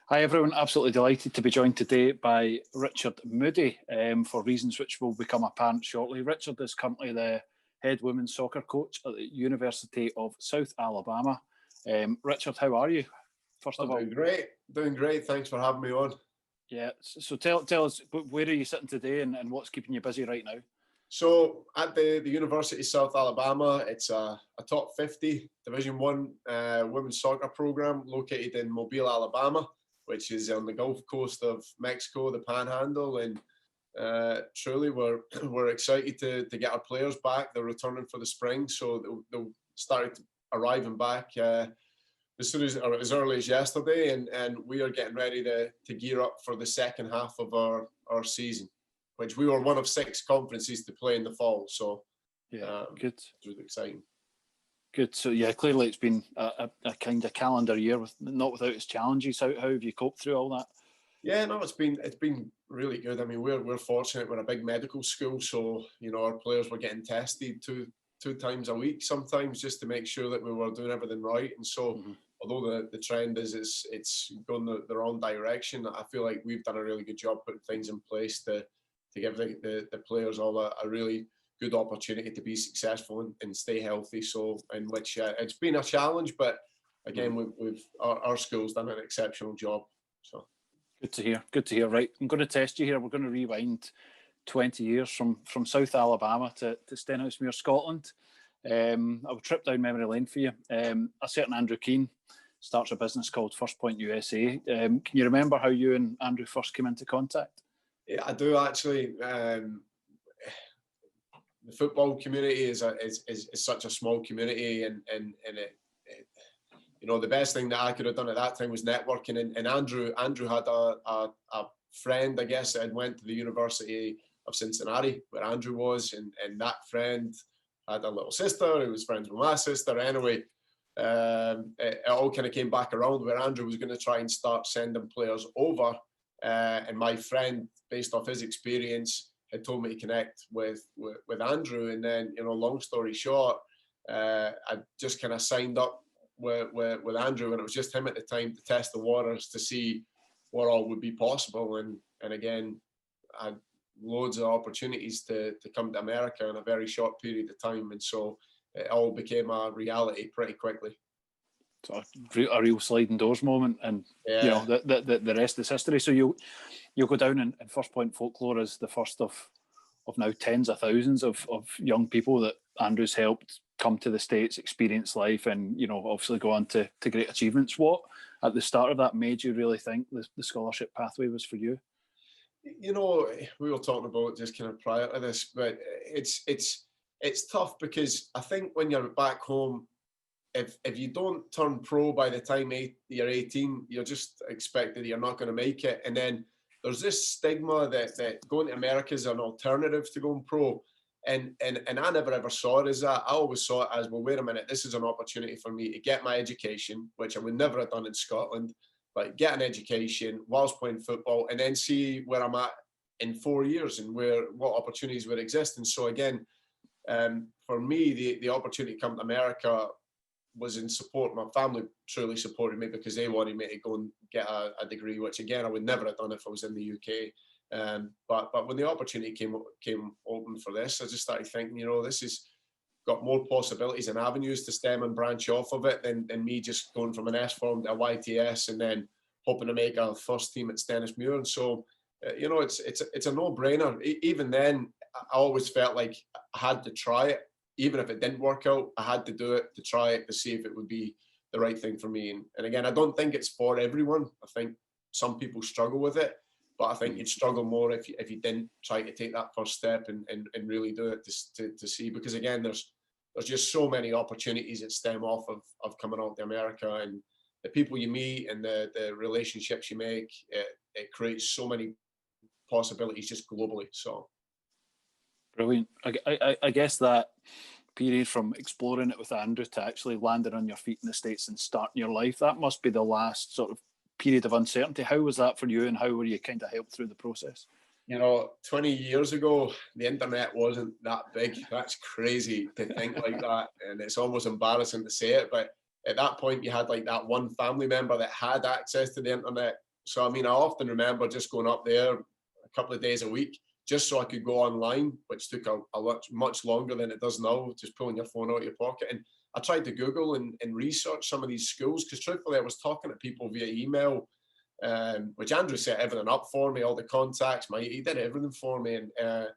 Hi everyone, absolutely delighted to be joined today by Richard Moodie for reasons which will become apparent shortly. Richard is currently the head women's soccer coach at the University of South Alabama. Richard, how are you? First of all, doing great. Thanks for having me on. Yeah, so tell us, where are you sitting today and what's keeping you busy right now? So at the University of South Alabama, it's a top 50 Division I women's soccer program located in Mobile, Alabama, which is on the Gulf Coast of Mexico, the Panhandle, and truly we're excited to get our players back. They're returning for the spring, so they'll start arriving back as soon as early as yesterday, and we are getting ready to gear up for the second half of our season, which we were one of 6 conferences to play in the fall. So yeah, good. It was exciting. Good. So yeah, clearly it's been a kind of calendar year not without its challenges. How have you coped through all that? Yeah, no, it's been really good. I mean, we're fortunate. We're a big medical school, so our players were getting tested two times a week sometimes just to make sure that we were doing everything right. And so, although the trend is it's going the wrong direction, I feel like we've done a really good job putting things in place to give the players all a really good opportunity to be successful and stay healthy. So, in which it's been a challenge, but again, our school's done an exceptional job. So. Good to hear. Right, I'm going to test you here. We're going to rewind 20 years from South Alabama to Stenhousemuir, Scotland. I'll trip down memory lane for you. A certain Andrew Keane starts a business called FirstPoint USA. Can you remember how you and Andrew first came into contact? Yeah, I do actually. The football community is such a small community, and it the best thing that I could have done at that time was networking. And Andrew had a friend, I guess, that had went to the University of Cincinnati, where Andrew was, and that friend had a little sister who was friends with my sister. Anyway, it all kind of came back around where Andrew was going to try and start sending players over, and my friend, based off his experience, had told me to connect with Andrew. And then, long story short, I just kind of signed up with Andrew, and it was just him at the time to test the waters to see what all would be possible. And again, I had loads of opportunities to come to America in a very short period of time, and so it all became a reality pretty quickly. So a real sliding doors moment, and yeah. The rest is history. So you'll go down in FirstPoint folklore as the first of now tens of thousands of young people that Andrew's helped come to the States, experience life, and obviously go on to great achievements. What at the start of that made you really think the scholarship pathway was for you? We were talking about just kind of prior to this, but it's tough because I think when you're back home, if you don't turn pro by the time you're 18, you're just expected that you're not going to make it. And then there's this stigma that going to America is an alternative to going pro. And I never ever saw it as that. I always saw it as, well, wait a minute, this is an opportunity for me to get my education, which I would never have done in Scotland, but get an education whilst playing football, and then see where I'm at in 4 years and what opportunities would exist. And so again, for me, the opportunity to come to America was in support. My family truly supported me because they wanted me to go and get a degree, which again I would never have done if I was in the UK. But when the opportunity came open for this, I just started thinking, this has got more possibilities and avenues to stem and branch off of it than me just going from an S form to a YTS and then hoping to make a first team at Stenhousemuir. And so, it's a no-brainer. Even then, I always felt like I had to try it. Even if it didn't work out, I had to do it, to try it, to see if it would be the right thing for me. And again, I don't think it's for everyone. I think some people struggle with it, but I think you'd struggle more if you didn't try to take that first step and really do it to see. Because again, there's just so many opportunities that stem off of coming out to America, and the people you meet and the relationships you make, it creates so many possibilities just globally. So. Brilliant. I guess that period from exploring it with Andrew to actually landing on your feet in the States and starting your life, that must be the last sort of period of uncertainty. How was that for you, and how were you kind of helped through the process? 20 years ago, the internet wasn't that big. That's crazy to think like that, and it's almost embarrassing to say it, but at that point you had like that one family member that had access to the internet, So, I mean, I often remember just going up there a couple of days a week just so I could go online, which took a lot, much longer than it does now, just pulling your phone out of your pocket. And I tried to Google and research some of these schools, because truthfully, I was talking to people via email, which Andrew set everything up for me, all the contacts, he did everything for me. And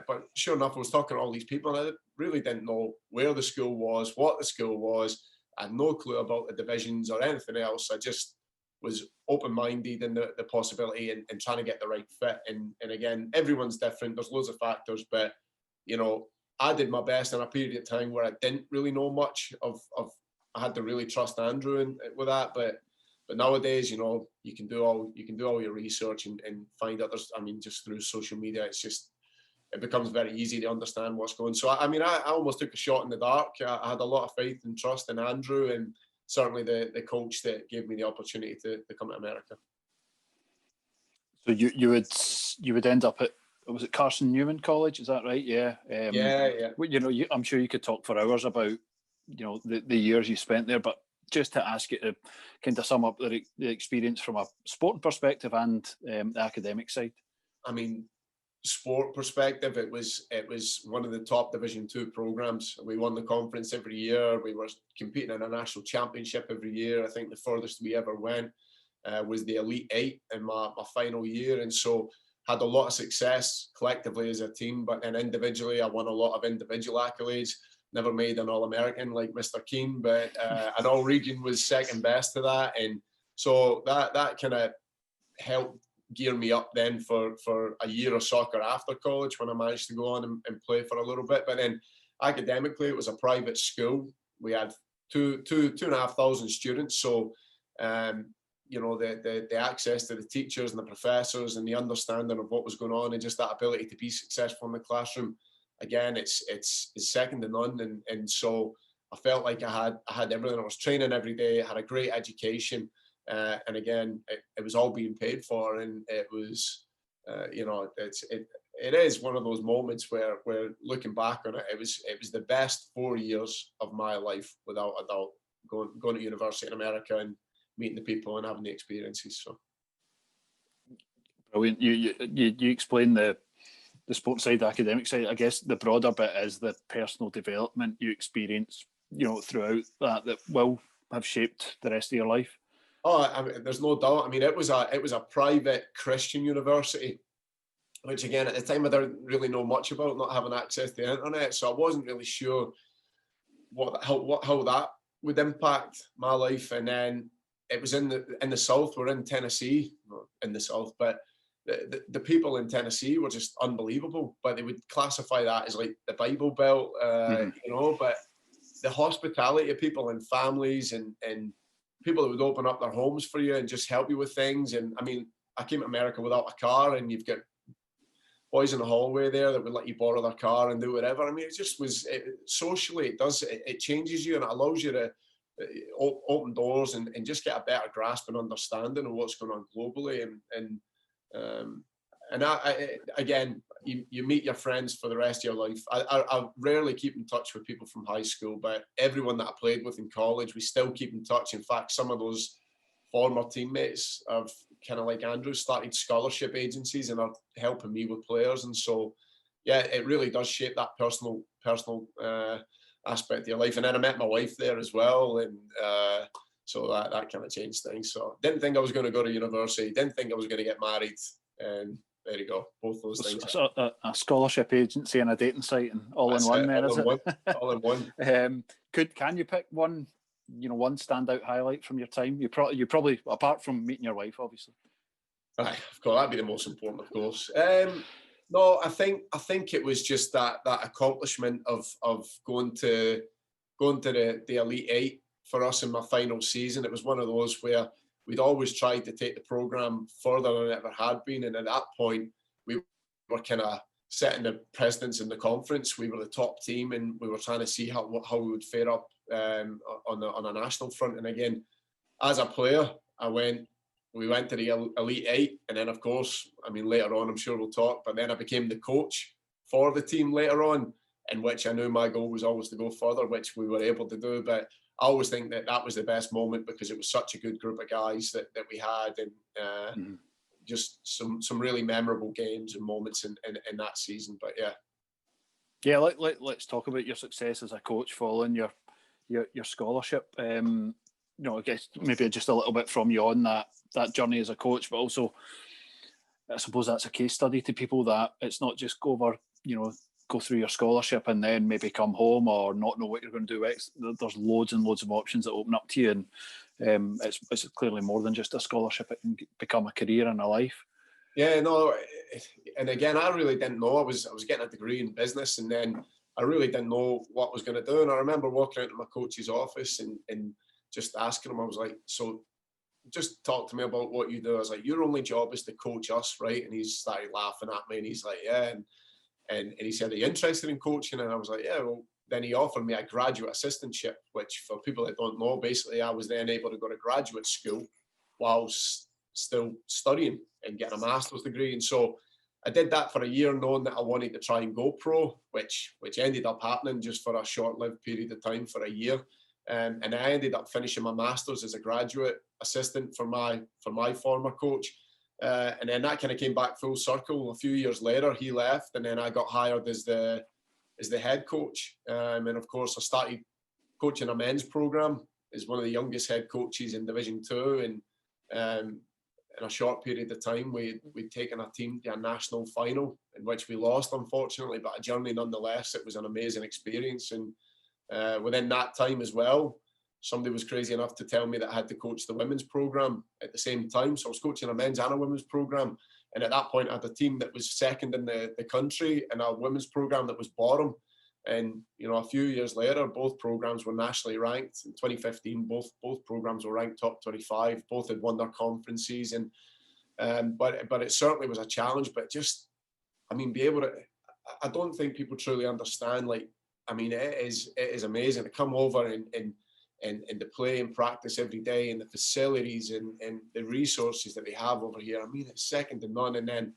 but sure enough, I was talking to all these people, and I really didn't know where the school was, what the school was. I had no clue about the divisions or anything else. I just was open-minded in the possibility and trying to get the right fit. And again, everyone's different. There's loads of factors, but you know, I did my best in a period of time where I didn't really know much of I had to really trust Andrew with that. But nowadays, you know, you can do all your research and find out. I mean, just through social media, it becomes very easy to understand what's going on. So I mean, I almost took a shot in the dark. I had a lot of faith and trust in Andrew, and certainly the coach that gave me the opportunity to come to America. So you would end up at, was it Carson Newman College? Is that right? Yeah. Yeah. You know, I'm sure you could talk for hours about, you know, the years you spent there, but just to ask you to kind of sum up the experience from a sporting perspective and the academic side. I mean, sport perspective, it was one of the top Division 2 programs. We won the conference every year. We were competing in a national championship every year. I think the furthest we ever went was the Elite 8 in my final year, and so had a lot of success collectively as a team, but then individually I won a lot of individual accolades. Never made an All-American like Mr. Keane, but an All-Region was second best to that, and so that kind of helped gear me up then for a year of soccer after college, when I managed to go on and play for a little bit. But then academically, it was a private school. We had two and a half thousand students, so you know, the access to the teachers and the professors and the understanding of what was going on, and just that ability to be successful in the classroom, again, it's second to none. And so I felt like I had everything. I was training every day, I had a great education. And again, it was all being paid for, and it was, you know, it is one of those moments where looking back on it, it was the best 4 years of my life, without a doubt, going to university in America and meeting the people and having the experiences. So brilliant. You explain the sports side, the academic side. I guess the broader bit is the personal development you experience, you know, throughout that will have shaped the rest of your life. Oh, I mean, there's no doubt. I mean, it was a private Christian university, which again, at the time I didn't really know much about, not having access to the internet, so I wasn't really sure how that would impact my life. And then it was in the South. We're in Tennessee, not in the South, but the people in Tennessee were just unbelievable. But they would classify that as like the Bible Belt, you know. But the hospitality of people and families and people that would open up their homes for you and just help you with things. And I mean, I came to America without a car, and you've got boys in the hallway there that would let you borrow their car and do whatever. I mean, it just was socially, it changes you, and it allows you to open doors and just get a better grasp and understanding of what's going on globally. And again, you meet your friends for the rest of your life. I rarely keep in touch with people from high school, but everyone that I played with in college, we still keep in touch. In fact, some of those former teammates have, kind of like Andrew, started scholarship agencies and are helping me with players. And so, yeah, it really does shape that personal aspect of your life. And then I met my wife there as well, and so that kind of changed things. So didn't think I was going to go to university, didn't think I was going to get married, and there you go, both those things. So a scholarship agency and a dating site, and all in one, then, is it? All in one. Can you pick one, you know, one standout highlight from your time? You probably, apart from meeting your wife, obviously. Of course, that'd be the most important, of course. No, I think it was just that accomplishment of going to the Elite 8 for us in my final season. It was one of those where we'd always tried to take the program further than it ever had been, and at that point we were kind of setting the precedence in the conference. We were the top team, and we were trying to see how we would fare up on a national front. And again, as a player, we went to the Elite 8, and then of course, I mean, later on, I'm sure we'll talk, but then I became the coach for the team later on, in which I knew my goal was always to go further, which we were able to do. But I always think that was the best moment because it was such a good group of guys that we had, and just some really memorable games and moments in that season. But yeah, let's talk about your success as a coach following your scholarship. You know, I guess maybe just a little bit from you on that journey as a coach, but also I suppose that's a case study to people that it's not just go through your scholarship and then maybe come home or not know what you're going to do next. There's loads and loads of options that open up to you, and it's clearly more than just a scholarship. It can become a career and a life. Yeah, no, and again, I really didn't know. I was getting a degree in business, and then I really didn't know what I was going to do. And I remember walking into my coach's office and just asking him, I was like, so just talk to me about what you do. I was like, your only job is to coach us, right? And he started laughing at me, and he's like, yeah. And he said, are you interested in coaching? And I was like, yeah. Well, then he offered me a graduate assistantship, which for people that don't know, basically I was then able to go to graduate school whilst still studying and getting a master's degree. And so I did that for a year, knowing that I wanted to try and go pro, which ended up happening just for a short-lived period of time for a year. And I ended up finishing my master's as a graduate assistant for my former coach. And then that kind of came back full circle. A few years later, he left, and then I got hired as the head coach. And of course, I started coaching a men's program as one of the youngest head coaches in Division 2. And in a short period of time, we'd taken a team to a national final, in which we lost, unfortunately, but a journey nonetheless. It was an amazing experience. And within that time as well, somebody was crazy enough to tell me that I had to coach the women's program at the same time. So I was coaching a men's and a women's program. And at that point, I had a team that was second in the country and a women's program that was bottom. And, a few years later, both programs were nationally ranked. In 2015, both programs were ranked top 25. Both had won their conferences. And but it certainly was a challenge. But just, be able to, I don't think people truly understand. It is amazing to come over and to play and practice every day, and the facilities and the resources that they have over here. It's second to none. And then,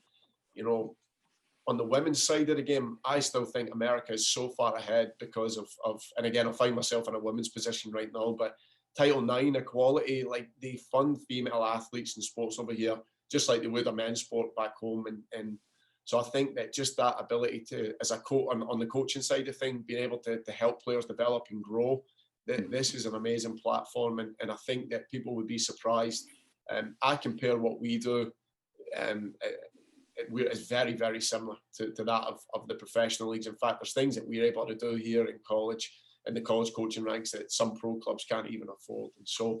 on the women's side of the game, I still think America is so far ahead because of and again, I find myself in a women's position right now, but Title IX equality, they fund female athletes in sports over here, just like they would a men's sport back home. And so I think that just that ability to, as a coach on the coaching side of things, being able to help players develop and grow, this is an amazing platform. And I think that people would be surprised. I compare what we do, it's very, very similar to that of the professional leagues. In fact, there's things that we're able to do here in college, in the college coaching ranks, that some pro clubs can't even afford. And so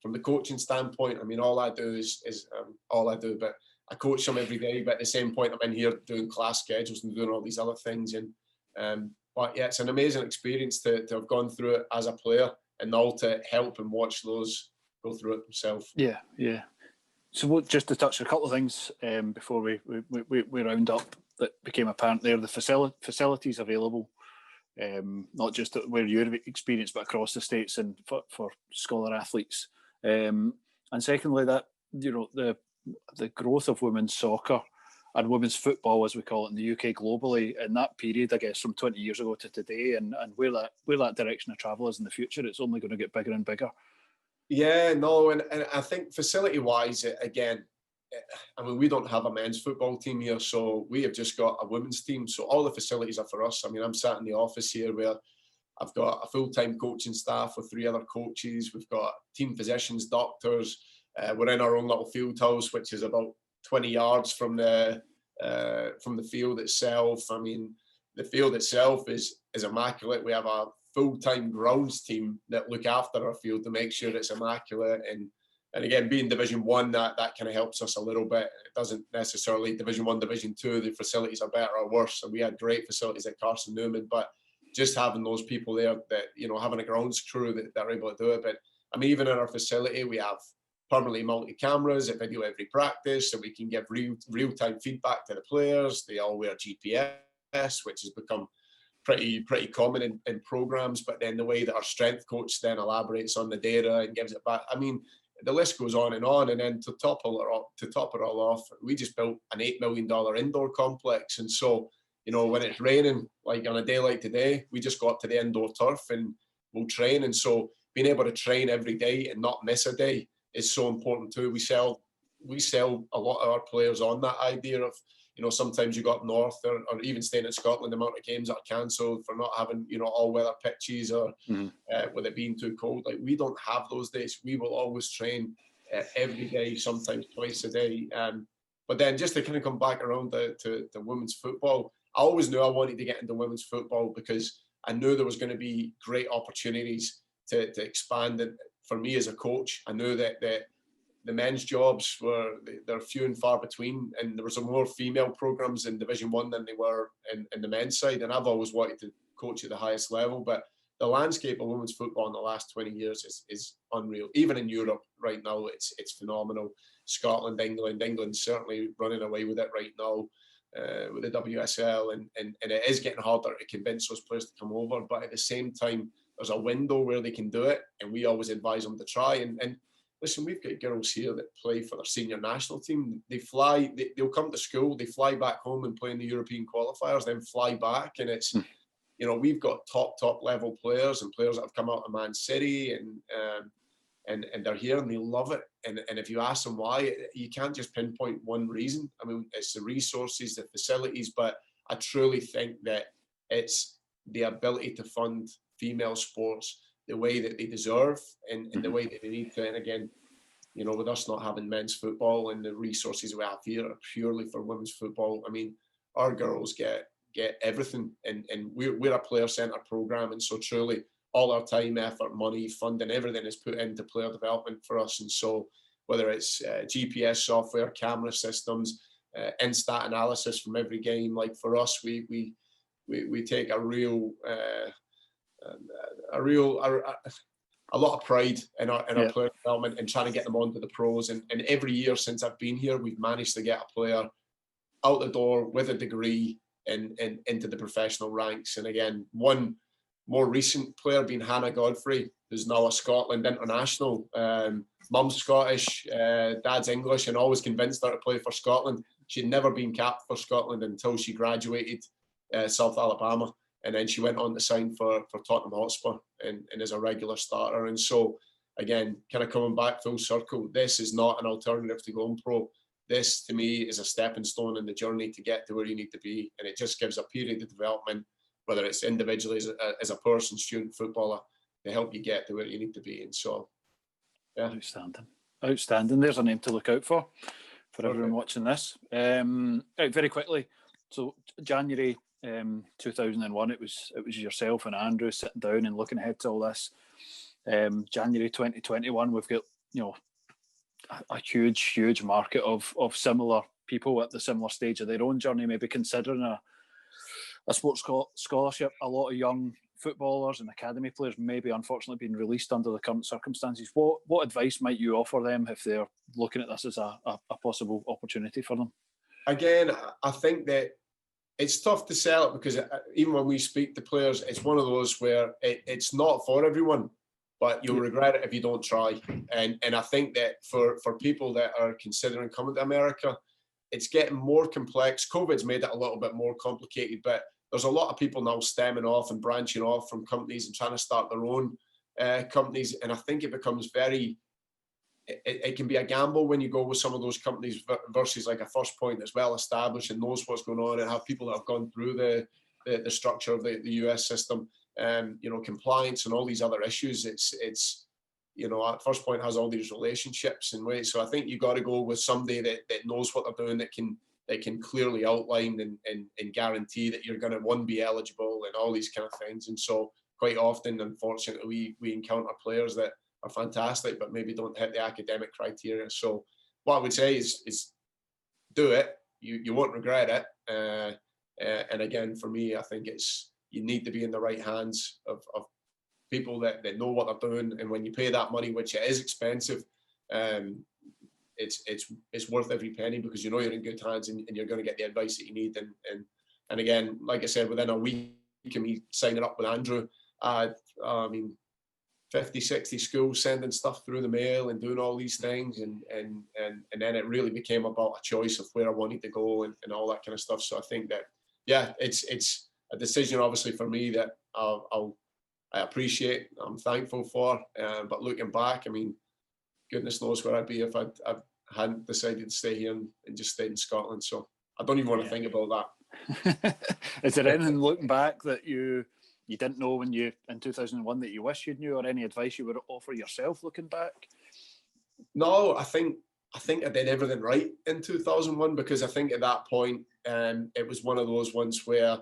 from the coaching standpoint, all I do is all I do, but I coach them every day. But at the same point, I'm in here doing class schedules and doing all these other things. But yeah, it's an amazing experience to have gone through it as a player, and all to help and watch those go through it themselves. Yeah. So just to touch on a couple of things before we round up that became apparent there, the facilities available, not just where you're experienced, but across the states and for scholar athletes. And secondly, that the growth of women's soccer and women's football, as we call it in the UK globally, in that period, I guess, from 20 years ago to today, and where that direction of travel is in the future, it's only going to get bigger and bigger. Yeah, no, and I think facility-wise, again, we don't have a men's football team here, so we have just got a women's team. So all the facilities are for us. I'm sat in the office here where I've got a full-time coaching staff with 3 other coaches. We've got team physicians, doctors. We're in our own little field house, which is about 20 yards from the field itself. The field itself is immaculate. We have a full-time grounds team that look after our field to make sure it's immaculate. And again, being Division 1, that kind of helps us a little bit. It doesn't necessarily Division 1, Division 2, the facilities are better or worse. And we had great facilities at Carson Newman, but just having those people there that, having a grounds crew that are able to do it. But even in our facility, we have permanently mounted cameras that video every practice, so we can give real-time feedback to the players. They all wear GPS, which has become pretty common in programs. But then the way that our strength coach then elaborates on the data and gives it back, the list goes on. And then to top it all off, we just built an $8 million indoor complex. And so, when it's raining, like on a day like today, we just go up to the indoor turf and we'll train. And so being able to train every day and not miss a day is so important too. We sell a lot of our players on that idea of, you know, sometimes you go up north or even staying in Scotland, the amount of games that are cancelled for not having, you know, all weather pitches or with it being too cold. Like, we don't have those days. We will always train every day, sometimes twice a day. But then just to kind of come back around to women's football, I always knew I wanted to get into women's football because I knew there was going to be great opportunities to expand it for me as a coach. I knew that the men's jobs they're few and far between, and there was more female programs in Division 1 than they were in the men's side. And I've always wanted to coach at the highest level, but the landscape of women's football in the last 20 years is unreal. Even in Europe right now, it's phenomenal. Scotland, England's certainly running away with it right now with the WSL, and it is getting harder to convince those players to come over. But at the same time, there's a window where they can do it, and we always advise them to try. And listen, we've got girls here that play for their senior national team. They'll come to school, they fly back home and play in the European qualifiers, then fly back, and it's, you know, we've got top level players and players that have come out of Man City and they're here and they love it. And if you ask them why, you can't just pinpoint one reason. I mean, it's the resources, the facilities, but I truly think that it's the ability to fund female sports the way that they deserve and the way that they need to. And again, you know, with us not having men's football and the resources we have here are purely for women's football. I mean, our girls get everything, and we're a player-centered program, and so truly all our time, effort, money, funding, everything is put into player development for us. And so whether it's GPS software, camera systems, in-stat analysis from every game, like for us, we take a lot of pride in our player development and trying to get them onto the pros. And every year since I've been here, we've managed to get a player out the door with a degree and into the professional ranks. And again, one more recent player being Hannah Godfrey, who's now a Scotland international. Mum's Scottish, dad's English, and always convinced her to play for Scotland. She'd never been capped for Scotland until she graduated South Alabama. And then she went on to sign for Tottenham Hotspur and as a regular starter. And so, again, kind of coming back full circle, this is not an alternative to going pro. This, to me, is a stepping stone in the journey to get to where you need to be. And it just gives a period of development, whether it's individually as a person, student, footballer, to help you get to where you need to be. And so, yeah. Outstanding. There's a name to look out for everyone watching this. Very quickly, so January 2001, it was yourself and Andrew sitting down and looking ahead to all this. January 2021, we've got, you know, a huge market of similar people at the similar stage of their own journey, maybe considering a sports scholarship. A lot of young footballers and academy players maybe unfortunately being released under the current circumstances. What advice might you offer them if they're looking at this as a possible opportunity for them? Again, I think that it's tough to sell it because even when we speak to players, it's one of those where it's not for everyone, but you'll regret it if you don't try. And I think that for people that are considering coming to America, it's getting more complex. COVID's made it a little bit more complicated, but there's a lot of people now stemming off and branching off from companies and trying to start their own companies. And I think it becomes it can be a gamble when you go with some of those companies versus like a FirstPoint that's well established and knows what's going on and have people that have gone through the structure of the US system, you know, compliance and all these other issues. It's you know, FirstPoint has all these relationships and ways. So I think you got to go with somebody that knows what they're doing, that can clearly outline and guarantee that you're going to be eligible and all these kind of things. And so quite often, unfortunately, we encounter players that are fantastic, but maybe don't hit the academic criteria. So what I would say is do it. You won't regret it. And again, for me, I think you need to be in the right hands of people that know what they're doing. And when you pay that money, which it is expensive, it's worth every penny because you know you're in good hands and you're going to get the advice that you need. And again, like I said, within a week of me signing up with Andrew, I mean, 50, 60 schools sending stuff through the mail and doing all these things. And then it really became about a choice of where I wanted to go and all that kind of stuff. So I think that, yeah, it's a decision obviously for me that appreciate, I'm thankful for. But looking back, I mean, goodness knows where I'd be if I hadn't decided to stay here and just stayed in Scotland. So I don't even want to think about that. Is there anything looking back that you didn't know when you in 2001 that you wish you knew, or any advice you would offer yourself looking back? No, I think I did everything right in 2001, because I think at that point it was one of those ones where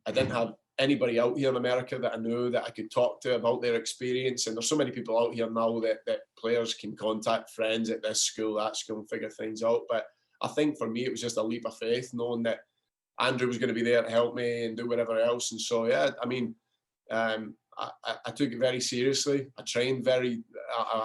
I didn't have anybody out here in America that I knew that I could talk to about their experience. And there's so many people out here now that players can contact friends at this school, that school, and figure things out. But I think for me, it was just a leap of faith, knowing that Andrew was going to be there to help me and do whatever else. And so, yeah, I mean, I took it very seriously. I trained I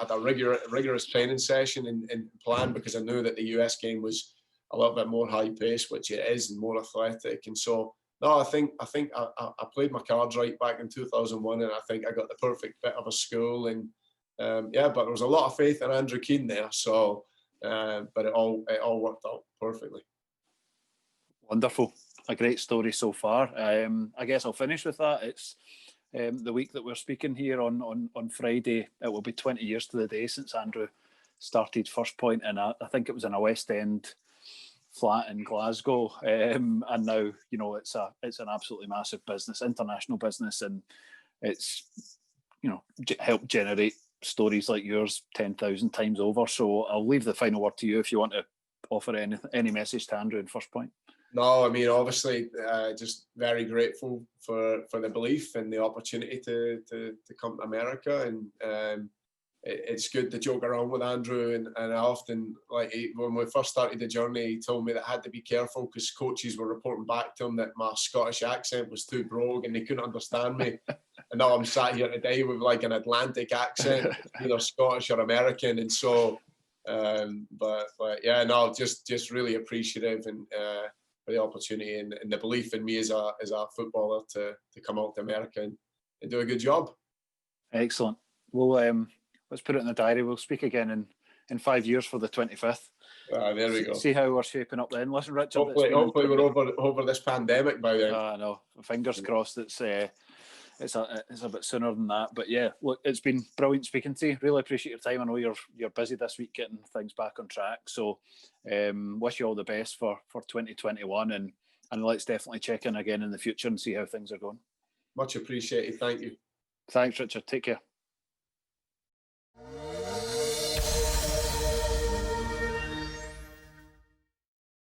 had a rigorous training session and plan, because I knew that the US game was a little bit more high paced, which it is, and more athletic. And so, no, I think I played my cards right back in 2001, and I think I got the perfect bit of a school. And yeah, but there was a lot of faith in Andrew Keane there. So, but it all worked out perfectly. Wonderful, a great story so far. I guess I'll finish with that. It's the week that we're speaking here on Friday. It will be 20 years to the day since Andrew started FirstPoint, and I think it was in a West End flat in Glasgow, and now it's an absolutely massive business, international business, and it's helped generate stories like yours 10,000 times over. So I'll leave the final word to you if you want to offer any message to Andrew and FirstPoint. No, I mean, obviously, just very grateful for the belief and the opportunity to come to America. And it's good to joke around with Andrew. And I often, when we first started the journey, he told me that I had to be careful because coaches were reporting back to him that my Scottish accent was too brogue and they couldn't understand me. And now I'm sat here today with like an Atlantic accent, either Scottish or American. And so, but yeah, no, just really appreciative and for the opportunity and the belief in me as a footballer to come out to America and do a good job. Excellent. Well, let's put it in the diary. We'll speak again in 5 years for the 25th. There we go. See how we're shaping up then. Listen, Richard. Hopefully we're over this pandemic by then. No, fingers crossed. It's a bit sooner than that. But yeah, look, it's been brilliant speaking to you. Really appreciate your time. I know you're busy this week getting things back on track. So wish you all the best for 2021, and let's definitely check in again in the future and see how things are going. Much appreciated. Thank you. Thanks, Richard. Take care.